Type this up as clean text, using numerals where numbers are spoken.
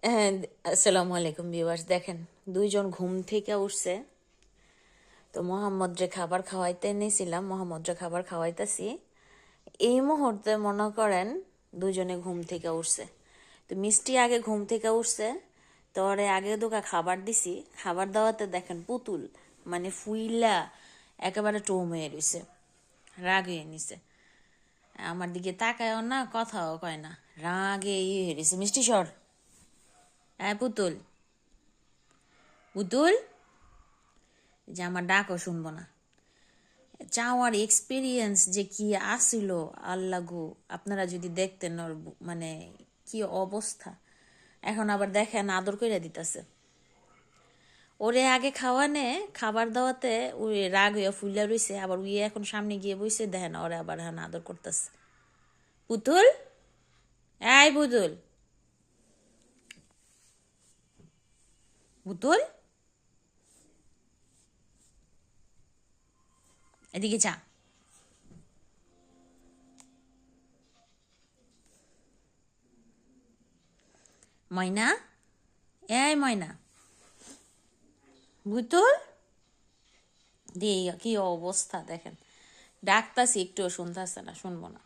হ্যাঁ, আসসালামু আলাইকুম ভিউয়ার্স। দেখেন, দুইজন ঘুম থেকে উঠছে। তো মোহাম্মদরে খাবার খাওয়াইতে নিয়েছিলাম, মোহাম্মদরে খাবার খাওয়াইতেছি। এই মুহূর্তে মনে করেন দুজনে ঘুম থেকে উঠছে। তো মিষ্টি আগে ঘুম থেকে উঠছে, তো ওরে আগে দোকা খাবার দিছি। খাবার দেওয়াতে দেখেন পুতুল মানে ফুইলা একেবারে টোম হয়ে রইছে, রাগ হয়ে নিছে। আমার দিকে তাকায়ও না, কথাও কয় না, রাগে ইয়ে হয়ে রইছে। মিষ্টি সর, হ্যাঁ পুতুল, পুতুল, যে আমার ডাকও শুনবো না। চাওয়ার এক্সপিরিয়েন্স যে কি আসিল, আল্লাহ গো, আপনারা যদি দেখতেন ওর মানে কি অবস্থা। এখন আবার দেখেন আদর করে দিতেছে। ওরে আগে খাওয়ানে খাবার দাওয়াতে ওই রাগ হইয়া ফুল্লা রইছে, আবার উই এখন সামনে গিয়ে বইছে, দেখেন ওরে আবার হ্যাঁ আদর করতেছে। পুতুল, এই পুতুল, পুতুল, এদিকে চা। ময়না, এই ময়না, পুতুল, দিয়ে কি অবস্থা দেখেন। ডাকতাছি একটুও শুনতেছে না, শুনবো না।